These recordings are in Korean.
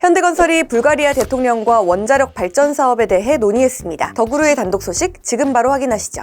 현대건설이 불가리아 대통령과 원자력 발전 사업에 대해 논의했습니다. 더구루의 단독 소식 지금 바로 확인하시죠.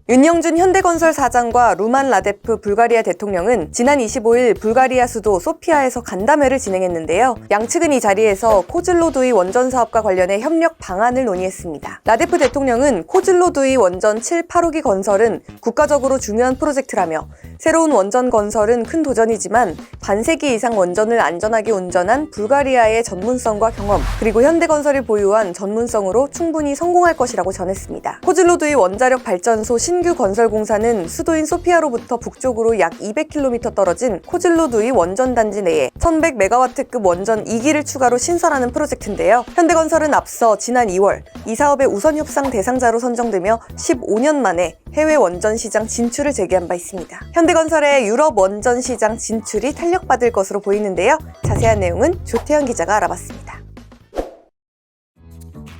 윤영준 현대건설 사장과 루만 라데프 불가리아 대통령은 지난 25일 불가리아 수도 소피아에서 간담회를 진행했는데요. 양측은 이 자리에서 코즐로두이 원전 사업과 관련해 협력 방안을 논의했습니다. 라데프 대통령은 코즐로두이 원전 7, 8호기 건설은 국가적으로 중요한 프로젝트라며 새로운 원전 건설은 큰 도전이지만 반세기 이상 원전을 안전하게 운전한 불가리아의 전문성과 경험, 그리고 현대건설이 보유한 전문성으로 충분히 성공할 것이라고 전했습니다. 코즐로두이 원자력 발전소 신규 건설 공사는 수도인 소피아로부터 북쪽으로 약 200km 떨어진 코즐로두이 원전단지 내에 1100MW급 원전 2기를 추가로 신설하는 프로젝트인데요. 현대건설은 앞서 지난 2월 이 사업의 우선 협상 대상자로 선정되며 15년 만에 해외 원전 시장 진출을 제기한 바 있습니다. 현대건설의 유럽 원전 시장 진출이 탄력받을 것으로 보이는데요. 자세한 내용은 조태현 기자가 알아봤습니다.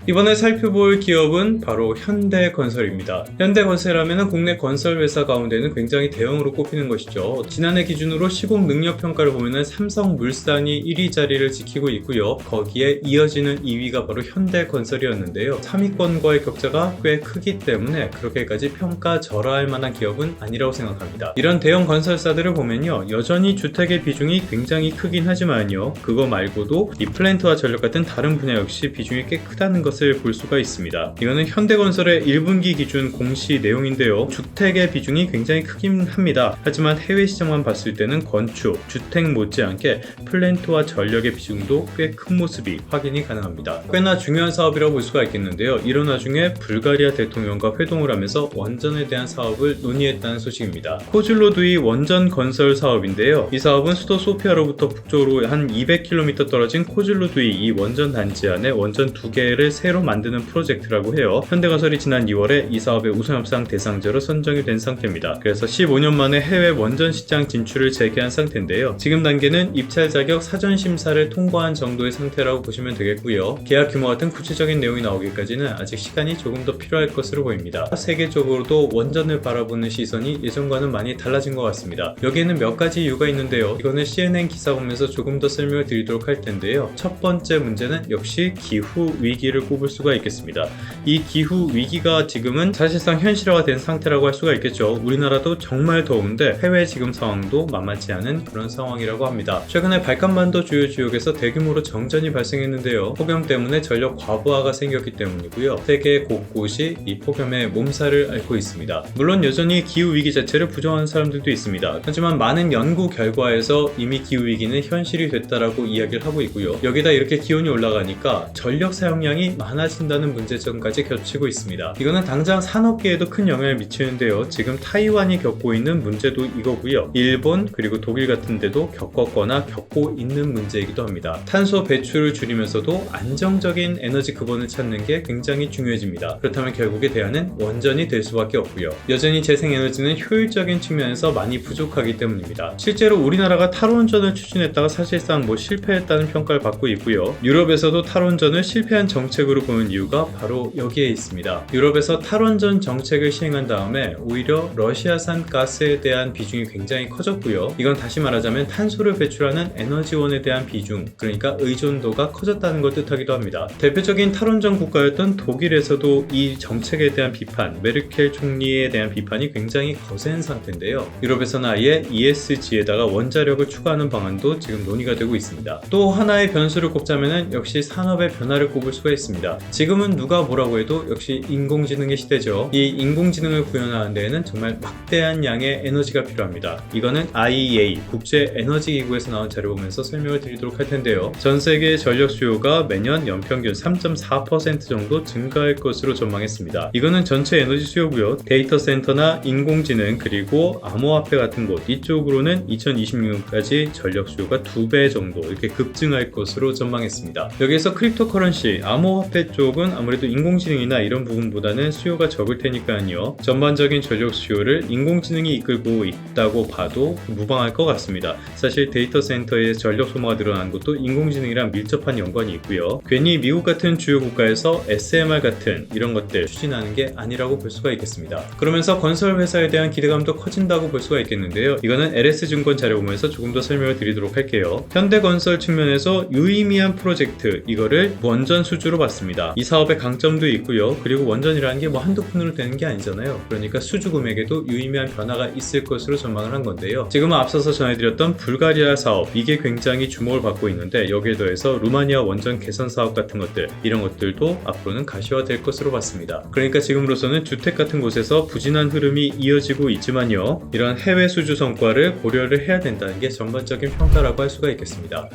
이번에 살펴볼 기업은 바로 현대건설입니다. 현대건설하면 국내 건설 회사 가운데는 굉장히 대형으로 꼽히는 것이죠. 지난해 기준으로 시공 능력 평가를 보면 삼성물산이 1위 자리를 지키고 있고요. 거기에 이어지는 2위가 바로 현대건설이었는데요. 3위권과의 격차가 꽤 크기 때문에 그렇게까지 평가절하할 만한 기업은 아니라고 생각합니다. 이런 대형 건설사들을 보면요, 여전히 주택의 비중이 굉장히 크긴 하지만요, 그거 말고도 이 플랜트와 전력 같은 다른 분야 역시 비중이 꽤 크다는 것을 볼 수가 있습니다. 이거는 현대건설의 1분기 기준 공시 내용인데요. 주택의 비중이 굉장히 크긴 합니다. 하지만 해외 시장만 봤을 때는 건축, 주택 못지않게 플랜트와 전력의 비중도 꽤 큰 모습이 확인이 가능합니다. 꽤나 중요한 사업이라고 볼 수가 있겠는데요. 이런 와중에 불가리아 대통령과 회동을 하면서 원전에 대한 사업을 논의했다는 소식입니다. 코즐로두이 원전 건설 사업인데요. 이 사업은 수도 소피아로부터 북쪽으로 한 200km 떨어진 코즐로두이 이 원전 단지 안에 원전 2개를 새로 만드는 프로젝트라고 해요. 현대건설이 지난 2월에 이 사업의 우선협상 대상자로 선정이 된 상태입니다. 그래서 15년 만에 해외 원전 시장 진출을 재개한 상태인데요. 지금 단계는 입찰 자격 사전 심사를 통과한 정도의 상태라고 보시면 되겠고요. 계약 규모 같은 구체적인 내용이 나오기까지는 아직 시간이 조금 더 필요할 것으로 보입니다. 세계적으로도 원전을 바라보는 시선이 예전과는 많이 달라진 것 같습니다. 여기에는 몇 가지 이유가 있는데요. 이거는 CNN 기사 보면서 조금 더 설명을 드리도록 할 텐데요. 첫 번째 문제는 역시 기후 위기를 꼽을 수가 있겠습니다. 이 기후 위기가 지금은 사실상 현실화가 된 상태라고 할 수가 있겠죠. 우리나라도 정말 더운데 해외 지금 상황도 만만치 않은 그런 상황이라고 합니다. 최근에 발칸반도 주요 지역에서 대규모로 정전이 발생했는데요. 폭염 때문에 전력 과부하가 생겼기 때문이고요. 세계 곳곳이 이 폭염에 몸살을 앓고 있습니다. 물론 여전히 기후 위기 자체를 부정하는 사람들도 있습니다. 하지만 많은 연구 결과에서 이미 기후 위기는 현실이 됐다라고 이야기를 하고 있고요. 여기다 이렇게 기온이 올라가니까 전력 사용량이 많아진다는 문제점까지 겹치고 있습니다. 이거는 당장 산업계에도 큰 영향을 미치는데요. 지금 타이완이 겪고 있는 문제도 이거고요. 일본 그리고 독일 같은 데도 겪었거나 겪고 있는 문제이기도 합니다. 탄소 배출을 줄이면서도 안정적인 에너지 근원을 찾는 게 굉장히 중요해집니다. 그렇다면 결국에 대안은 원전이 될 수밖에 없고요. 여전히 재생에너지는 효율적인 측면에서 많이 부족하기 때문입니다. 실제로 우리나라가 탈원전을 추진했다가 사실상 실패했다는 평가를 받고 있고요. 유럽에서도 탈원전을 실패한 정책으로 보는 이유가 바로 여기에 있습니다. 유럽에서 탈원전 정책을 시행한 다음에 오히려 러시아산 가스에 대한 비중이 굉장히 커졌고요. 이건 다시 말하자면 탄소를 배출하는 에너지원에 대한 비중, 그러니까 의존도가 커졌다는 걸 뜻하기도 합니다. 대표적인 탈원전 국가였던 독일에서도 이 정책에 대한 비판, 메르켈 총리에 대한 비판이 굉장히 거센 상태인데요. 유럽에서는 아예 ESG에다가 원자력을 추가하는 방안도 지금 논의가 되고 있습니다. 또 하나의 변수를 꼽자면 역시 산업의 변화를 꼽을 수가 있습니다. 지금은 누가 뭐라고 해도 역시 인공지능의 시대죠. 이 인공지능을 구현하는 데에는 정말 막대한 양의 에너지가 필요합니다. 이거는 IEA 국제에너지기구에서 나온 자료 보면서 설명을 드리도록 할 텐데요. 전 세계 전력 수요가 매년 연평균 3.4% 정도 증가할 것으로 전망했습니다. 이거는 전체 에너지 수요고요. 데이터 센터나 인공지능 그리고 암호화폐 같은 곳, 이쪽으로는 2026년까지 전력 수요가 2배 정도 이렇게 급증할 것으로 전망했습니다. 여기에서 크립토커런시, 암호화폐 산업대 쪽은 아무래도 인공지능이나 이런 부분보다는 수요가 적을 테니까요. 전반적인 전력 수요를 인공지능이 이끌고 있다고 봐도 무방할 것 같습니다. 사실 데이터 센터의 전력 소모가 늘어난 것도 인공지능이랑 밀접한 연관이 있고요. 괜히 미국 같은 주요 국가에서 SMR 같은 이런 것들 추진하는 게 아니라고 볼 수가 있겠습니다. 그러면서 건설 회사에 대한 기대감도 커진다고 볼 수가 있겠는데요. 이거는 LS증권 자료 보면서 조금 더 설명을 드리도록 할게요. 현대건설 측면에서 유의미한 프로젝트, 이거를 원전 수주로 봤습니다. 이 사업의 강점도 있고요. 그리고 원전이라는 게 뭐 한두 푼으로 되는 게 아니잖아요. 그러니까 수주 금액에도 유의미한 변화가 있을 것으로 전망을 한 건데요. 지금은 앞서서 전해드렸던 불가리아 사업, 이게 굉장히 주목을 받고 있는데 여기에 더해서 루마니아 원전 개선 사업 같은 것들, 이런 것들도 앞으로는 가시화될 것으로 봤습니다. 그러니까 지금으로서는 주택 같은 곳에서 부진한 흐름이 이어지고 있지만요. 이런 해외 수주 성과를 고려를 해야 된다는 게 전반적인 평가라고 할 수가 있겠습니다.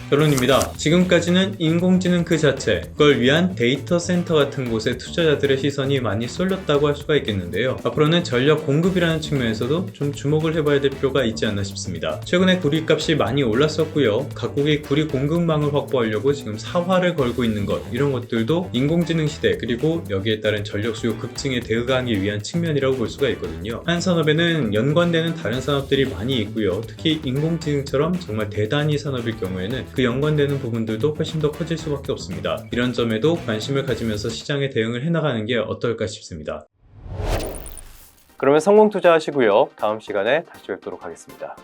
결론입니다. 지금까지는 인공지능 그 자체, 그걸 위한 데이터 센터 같은 곳에 투자자들의 시선이 많이 쏠렸다고 할 수가 있겠는데요. 앞으로는 전력 공급이라는 측면에서도 좀 주목을 해봐야 될 필요가 있지 않나 싶습니다. 최근에 구리값이 많이 올랐었고요. 각국이 구리 공급망을 확보하려고 지금 사활을 걸고 있는 것, 이런 것들도 인공지능 시대, 그리고 여기에 따른 전력 수요 급증에 대응하기 위한 측면이라고 볼 수가 있거든요. 한 산업에는 연관되는 다른 산업들이 많이 있고요. 특히 인공지능처럼 정말 대단히 산업일 경우에는 그 연관되는 부분들도 훨씬 더 커질 수밖에 없습니다. 이런 점에도 관심을 가지면서 시장에 대응을 해나가는 게 어떨까 싶습니다. 그러면 성공 투자하시고요. 다음 시간에 다시 뵙도록 하겠습니다.